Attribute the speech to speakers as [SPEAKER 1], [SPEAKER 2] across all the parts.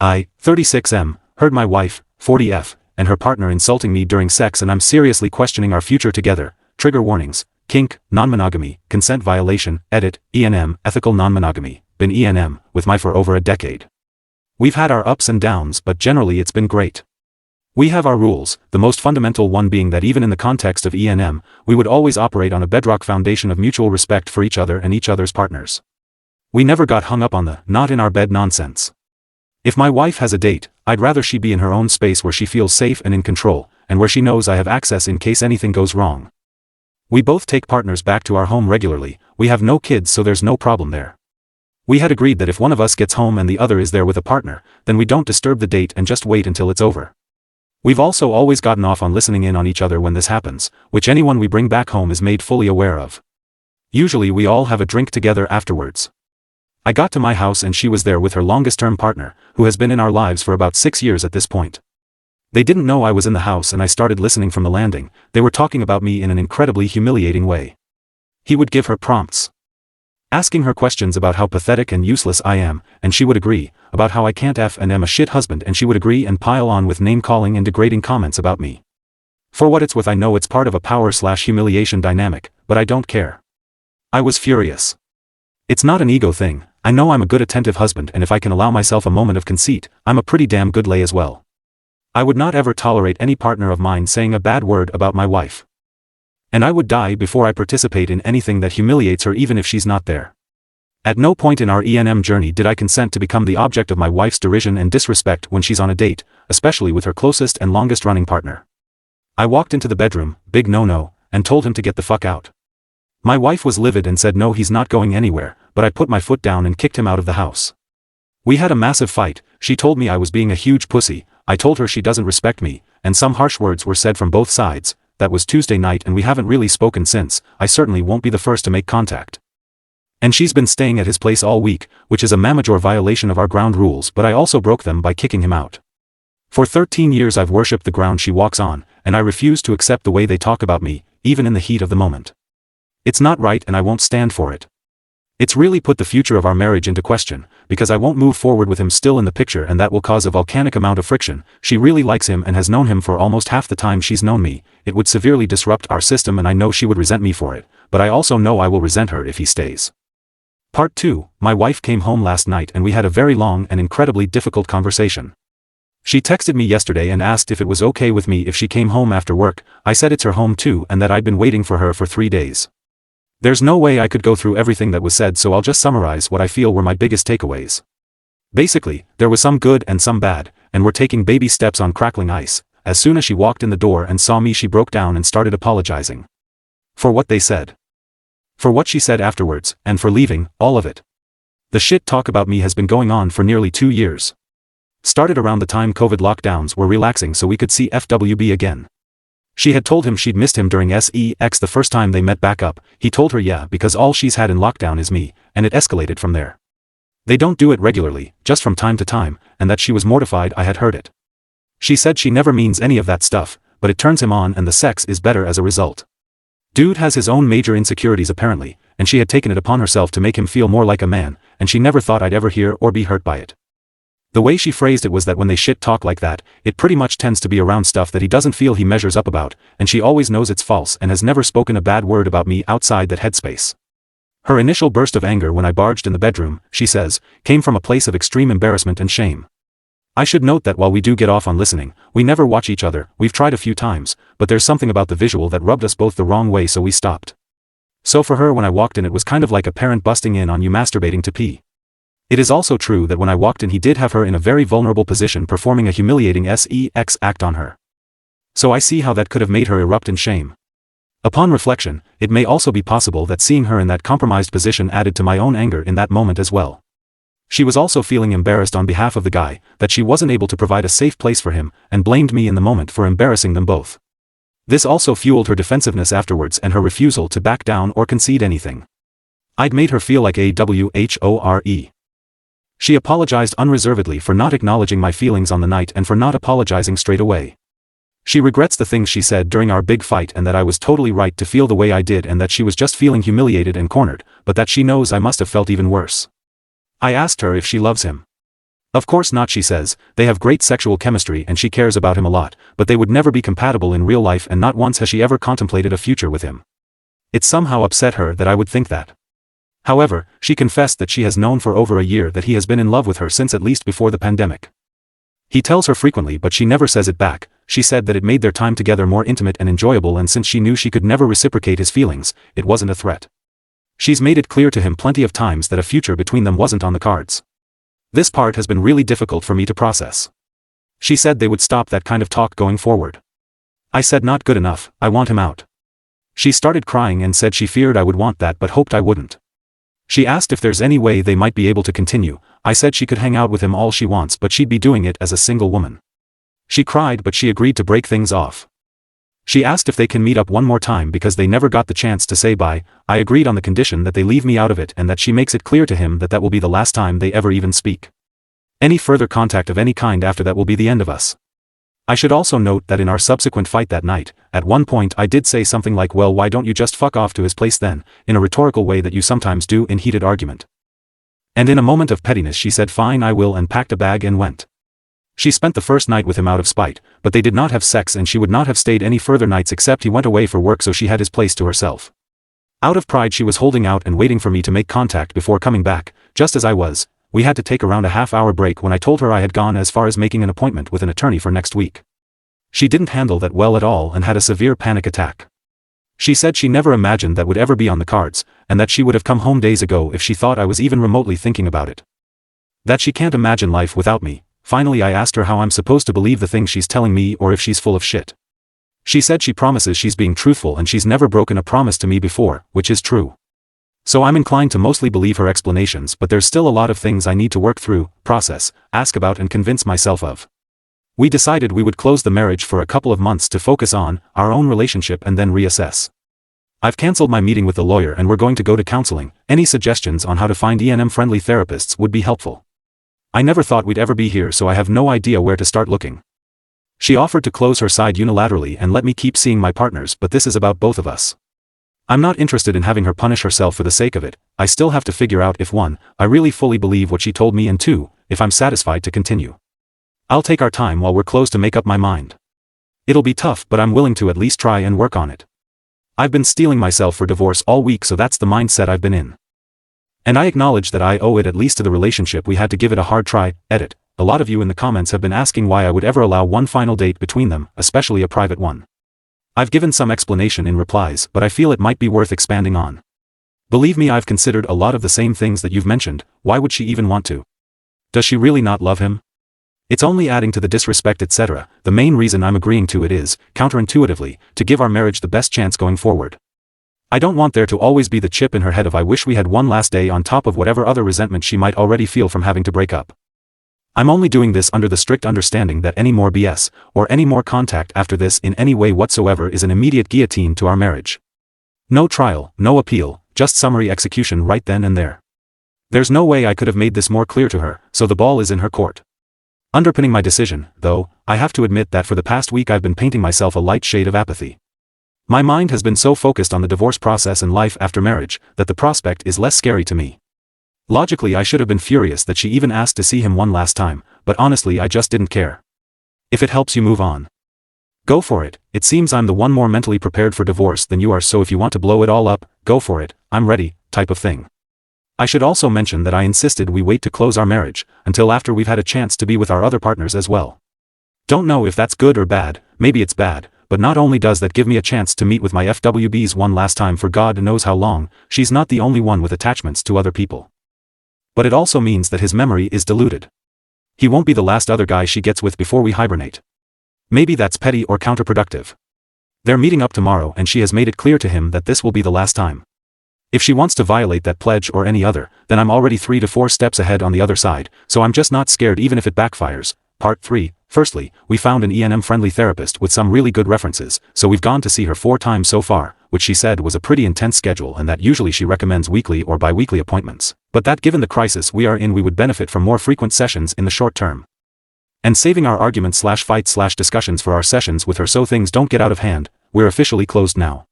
[SPEAKER 1] I, 36M, heard my wife, 40F, and her partner insulting me during sex, and I'm seriously questioning our future together. Trigger warnings: kink, non-monogamy, consent violation, edit, ENM, ethical non-monogamy, been ENM, with my for over a decade. We've had our ups and downs, but generally it's been great. We have our rules, the most fundamental one being that even in the context of ENM, we would always operate on a bedrock foundation of mutual respect for each other and each other's partners. We never got hung up on the not in our bed nonsense. If my wife has a date, I'd rather she be in her own space where she feels safe and in control, and where she knows I have access in case anything goes wrong. We both take partners back to our home regularly, we have no kids, so there's no problem there. We had agreed that if one of us gets home and the other is there with a partner, then we don't disturb the date and just wait until it's over. We've also always gotten off on listening in on each other when this happens, which anyone we bring back home is made fully aware of. Usually we all have a drink together afterwards. I got to my house and she was there with her longest-term partner, who has been in our lives for about 6 years at this point. They didn't know I was in the house and I started listening from the landing. They were talking about me in an incredibly humiliating way. He would give her prompts, asking her questions about how pathetic and useless I am, and she would agree, about how I can't F and am a shit husband, and she would agree and pile on with name-calling and degrading comments about me. For what it's worth, I know it's part of a power/humiliation dynamic, but I don't care. I was furious. It's not an ego thing. I know I'm a good attentive husband, and if I can allow myself a moment of conceit, I'm a pretty damn good lay as well. I would not ever tolerate any partner of mine saying a bad word about my wife. And I would die before I participate in anything that humiliates her, even if she's not there. At no point in our ENM journey did I consent to become the object of my wife's derision and disrespect when she's on a date, especially with her closest and longest-running partner. I walked into the bedroom, big no-no, and told him to get the fuck out. My wife was livid and said no, he's not going anywhere, but I put my foot down and kicked him out of the house. We had a massive fight. She told me I was being a huge pussy, I told her she doesn't respect me, and some harsh words were said from both sides. That was Tuesday night and we haven't really spoken since. I certainly won't be the first to make contact. And she's been staying at his place all week, which is a major violation of our ground rules, but I also broke them by kicking him out. For 13 years I've worshipped the ground she walks on, and I refuse to accept the way they talk about me, even in the heat of the moment. It's not right and I won't stand for it. It's really put the future of our marriage into question, because I won't move forward with him still in the picture, and that will cause a volcanic amount of friction. She really likes him and has known him for almost half the time she's known me. It would severely disrupt our system and I know she would resent me for it, but I also know I will resent her if he stays. Part 2. My wife came home last night and we had a very long and incredibly difficult conversation. She texted me yesterday and asked if it was okay with me if she came home after work. I said it's her home too and that I'd been waiting for her for 3 days. There's no way I could go through everything that was said, so I'll just summarize what I feel were my biggest takeaways. Basically, there was some good and some bad, and we're taking baby steps on crackling ice. As soon as she walked in the door and saw me, she broke down and started apologizing. For what they said. For what she said afterwards, and for leaving, all of it. The shit talk about me has been going on for nearly 2 years. Started around the time COVID lockdowns were relaxing so we could see FWB again. She had told him she'd missed him during sex the first time they met back up. He told her yeah, because all she's had in lockdown is me, and it escalated from there. They don't do it regularly, just from time to time, and that she was mortified I had heard it. She said she never means any of that stuff, but it turns him on and the sex is better as a result. Dude has his own major insecurities apparently, and she had taken it upon herself to make him feel more like a man, and she never thought I'd ever hear or be hurt by it. The way she phrased it was that when they shit talk like that, it pretty much tends to be around stuff that he doesn't feel he measures up about, and she always knows it's false and has never spoken a bad word about me outside that headspace. Her initial burst of anger when I barged in the bedroom, she says, came from a place of extreme embarrassment and shame. I should note that while we do get off on listening, we never watch each other. We've tried a few times, but there's something about the visual that rubbed us both the wrong way, so we stopped. So for her, when I walked in, it was kind of like a parent busting in on you masturbating to pee. It is also true that when I walked in, he did have her in a very vulnerable position, performing a humiliating sex act on her. So I see how that could have made her erupt in shame. Upon reflection, it may also be possible that seeing her in that compromised position added to my own anger in that moment as well. She was also feeling embarrassed on behalf of the guy, that she wasn't able to provide a safe place for him, and blamed me in the moment for embarrassing them both. This also fueled her defensiveness afterwards and her refusal to back down or concede anything. I'd made her feel like a WHORE. She apologized unreservedly for not acknowledging my feelings on the night and for not apologizing straight away. She regrets the things she said during our big fight and that I was totally right to feel the way I did and that she was just feeling humiliated and cornered, but that she knows I must have felt even worse. I asked her if she loves him. Of course not, she says. They have great sexual chemistry and she cares about him a lot, but they would never be compatible in real life and not once has she ever contemplated a future with him. It somehow upset her that I would think that. However, she confessed that she has known for over a year that he has been in love with her since at least before the pandemic. He tells her frequently but she never says it back. She said that it made their time together more intimate and enjoyable, and since she knew she could never reciprocate his feelings, it wasn't a threat. She's made it clear to him plenty of times that a future between them wasn't on the cards. This part has been really difficult for me to process. She said they would stop that kind of talk going forward. I said not good enough, I want him out. She started crying and said she feared I would want that but hoped I wouldn't. She asked if there's any way they might be able to continue. I said she could hang out with him all she wants but she'd be doing it as a single woman. She cried but she agreed to break things off. She asked if they can meet up one more time because they never got the chance to say bye. I agreed on the condition that they leave me out of it and that she makes it clear to him that that will be the last time they ever even speak. Any further contact of any kind after that will be the end of us. I should also note that in our subsequent fight that night, at one point I did say something like, well, why don't you just fuck off to his place then, in a rhetorical way that you sometimes do in heated argument. And in a moment of pettiness she said fine I will and packed a bag and went. She spent the first night with him out of spite, but they did not have sex and she would not have stayed any further nights except he went away for work, so she had his place to herself. Out of pride she was holding out and waiting for me to make contact before coming back, just as I was. We had to take around a half-hour break when I told her I had gone as far as making an appointment with an attorney for next week. She didn't handle that well at all and had a severe panic attack. She said she never imagined that would ever be on the cards, and that she would have come home days ago if she thought I was even remotely thinking about it. That she can't imagine life without me. Finally I asked her how I'm supposed to believe the things she's telling me or if she's full of shit. She said she promises she's being truthful and she's never broken a promise to me before, which is true. So I'm inclined to mostly believe her explanations, but there's still a lot of things I need to work through, process, ask about and convince myself of. We decided we would close the marriage for a couple of months to focus on our own relationship and then reassess. I've cancelled my meeting with the lawyer and we're going to go to counseling. Any suggestions on how to find ENM-friendly therapists would be helpful. I never thought we'd ever be here, so I have no idea where to start looking. She offered to close her side unilaterally and let me keep seeing my partners, but this is about both of us. I'm not interested in having her punish herself for the sake of it. I still have to figure out if 1, I really fully believe what she told me, and 2, if I'm satisfied to continue. I'll take our time while we're close to make up my mind. It'll be tough, but I'm willing to at least try and work on it. I've been steeling myself for divorce all week, so that's the mindset I've been in. And I acknowledge that I owe it at least to the relationship we had to give it a hard try. Edit. A lot of you in the comments have been asking why I would ever allow one final date between them, especially a private one. I've given some explanation in replies, but I feel it might be worth expanding on. Believe me, I've considered a lot of the same things that you've mentioned. Why would she even want to? Does she really not love him? It's only adding to the disrespect, etc. The main reason I'm agreeing to it is, counterintuitively, to give our marriage the best chance going forward. I don't want there to always be the chip in her head of I wish we had one last day on top of whatever other resentment she might already feel from having to break up. I'm only doing this under the strict understanding that any more BS, or any more contact after this in any way whatsoever is an immediate guillotine to our marriage. No trial, no appeal, just summary execution right then and there. There's no way I could have made this more clear to her, so the ball is in her court. Underpinning my decision, though, I have to admit that for the past week I've been painting myself a light shade of apathy. My mind has been so focused on the divorce process and life after marriage, that the prospect is less scary to me. Logically I should have been furious that she even asked to see him one last time, but honestly I just didn't care. If it helps you move on, go for it. It seems I'm the one more mentally prepared for divorce than you are, so if you want to blow it all up, go for it, I'm ready, type of thing. I should also mention that I insisted we wait to close our marriage, until after we've had a chance to be with our other partners as well. Don't know if that's good or bad, maybe it's bad, but not only does that give me a chance to meet with my FWBs one last time for God knows how long, she's not the only one with attachments to other people. But it also means that his memory is diluted. He won't be the last other guy she gets with before we hibernate. Maybe that's petty or counterproductive. They're meeting up tomorrow and she has made it clear to him that this will be the last time. If she wants to violate that pledge or any other, then I'm already 3 to 4 steps ahead on the other side, so I'm just not scared even if it backfires. Part 3. Firstly, we found an ENM-friendly therapist with some really good references, so we've gone to see her 4 times so far, which she said was a pretty intense schedule and that usually she recommends weekly or bi-weekly appointments, but that given the crisis we are in we would benefit from more frequent sessions in the short term. And saving our arguments/fights/discussions for our sessions with her so things don't get out of hand. We're officially closed now.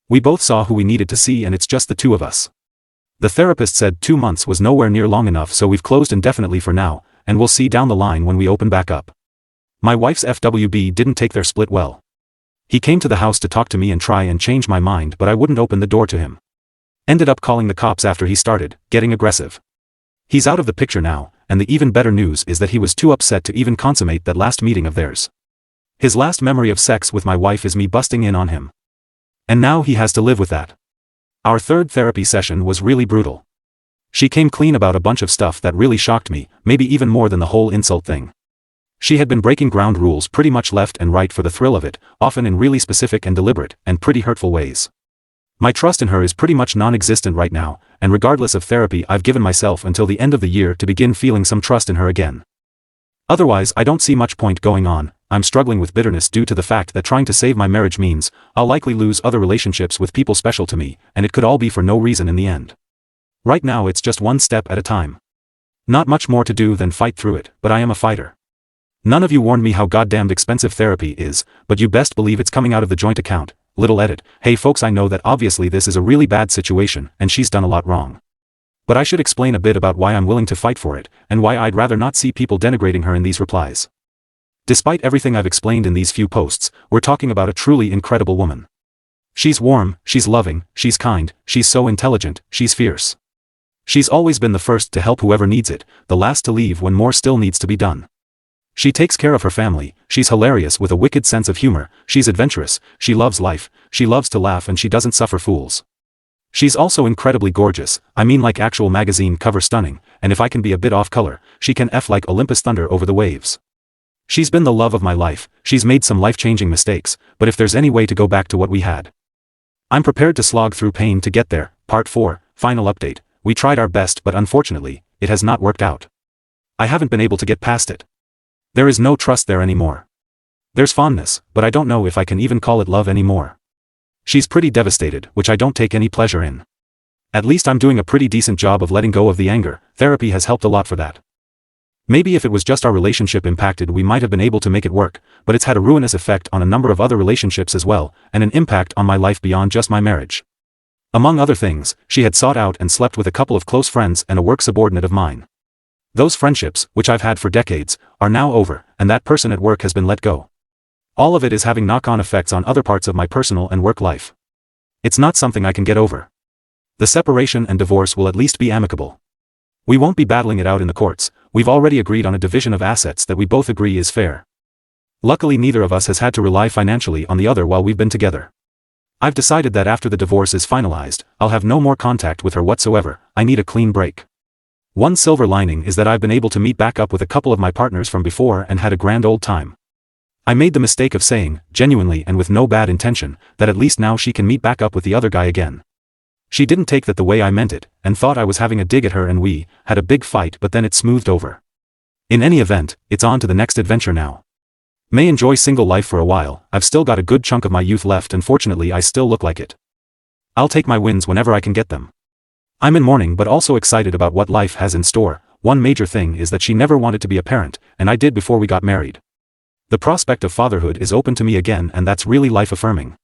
[SPEAKER 1] We both saw who we needed to see and it's just the 2 of us. The therapist said 2 months was nowhere near long enough, so we've closed indefinitely for now, and we'll see down the line when we open back up. My wife's FWB didn't take their split well. He came to the house to talk to me and try and change my mind, but I wouldn't open the door to him. Ended up calling the cops after he started getting aggressive. He's out of the picture now, and the even better news is that he was too upset to even consummate that last meeting of theirs. His last memory of sex with my wife is me busting in on him. And now he has to live with that. Our third therapy session was really brutal. She came clean about a bunch of stuff that really shocked me, maybe even more than the whole insult thing. She had been breaking ground rules pretty much left and right for the thrill of it, often in really specific and deliberate, and pretty hurtful ways. My trust in her is pretty much non-existent right now, and regardless of therapy I've given myself until the end of the year to begin feeling some trust in her again. Otherwise I don't see much point going on. I'm struggling with bitterness due to the fact that trying to save my marriage means I'll likely lose other relationships with people special to me, and it could all be for no reason in the end. Right now it's just one step at a time. Not much more to do than fight through it, but I am a fighter. None of you warned me how goddamned expensive therapy is, but you best believe it's coming out of the joint account. Little edit. Hey folks, I know that obviously this is a really bad situation, and she's done a lot wrong. But I should explain a bit about why I'm willing to fight for it, and why I'd rather not see people denigrating her in these replies. Despite everything I've explained in these few posts, we're talking about a truly incredible woman. She's warm, she's loving, she's kind, she's so intelligent, she's fierce. She's always been the first to help whoever needs it, the last to leave when more still needs to be done. She takes care of her family, she's hilarious with a wicked sense of humor, she's adventurous, she loves life, she loves to laugh, and she doesn't suffer fools. She's also incredibly gorgeous, I mean like actual magazine cover stunning, and if I can be a bit off color, she can F like Olympus thunder over the waves. She's been the love of my life, she's made some life-changing mistakes, but if there's any way to go back to what we had, I'm prepared to slog through pain to get there. Part 4, final update. We tried our best, but unfortunately, it has not worked out. I haven't been able to get past it. There is no trust there anymore. There's fondness, but I don't know if I can even call it love anymore. She's pretty devastated, which I don't take any pleasure in. At least I'm doing a pretty decent job of letting go of the anger. Therapy has helped a lot for that. Maybe if it was just our relationship impacted, we might have been able to make it work, but it's had a ruinous effect on a number of other relationships as well, and an impact on my life beyond just my marriage. Among other things, she had sought out and slept with a couple of close friends and a work subordinate of mine. Those friendships, which I've had for decades, are now over, and that person at work has been let go. All of it is having knock-on effects on other parts of my personal and work life. It's not something I can get over. The separation and divorce will at least be amicable. We won't be battling it out in the courts. We've already agreed on a division of assets that we both agree is fair. Luckily neither of us has had to rely financially on the other while we've been together. I've decided that after the divorce is finalized, I'll have no more contact with her whatsoever. I need a clean break. One silver lining is that I've been able to meet back up with a couple of my partners from before and had a grand old time. I made the mistake of saying, genuinely and with no bad intention, that at least now she can meet back up with the other guy again. She didn't take that the way I meant it, and thought I was having a dig at her, and we had a big fight, but then it smoothed over. In any event, it's on to the next adventure now. May enjoy single life for a while. I've still got a good chunk of my youth left, and fortunately I still look like it. I'll take my wins whenever I can get them. I'm in mourning but also excited about what life has in store. One major thing is that she never wanted to be a parent, and I did before we got married. The prospect of fatherhood is open to me again, and that's really life-affirming.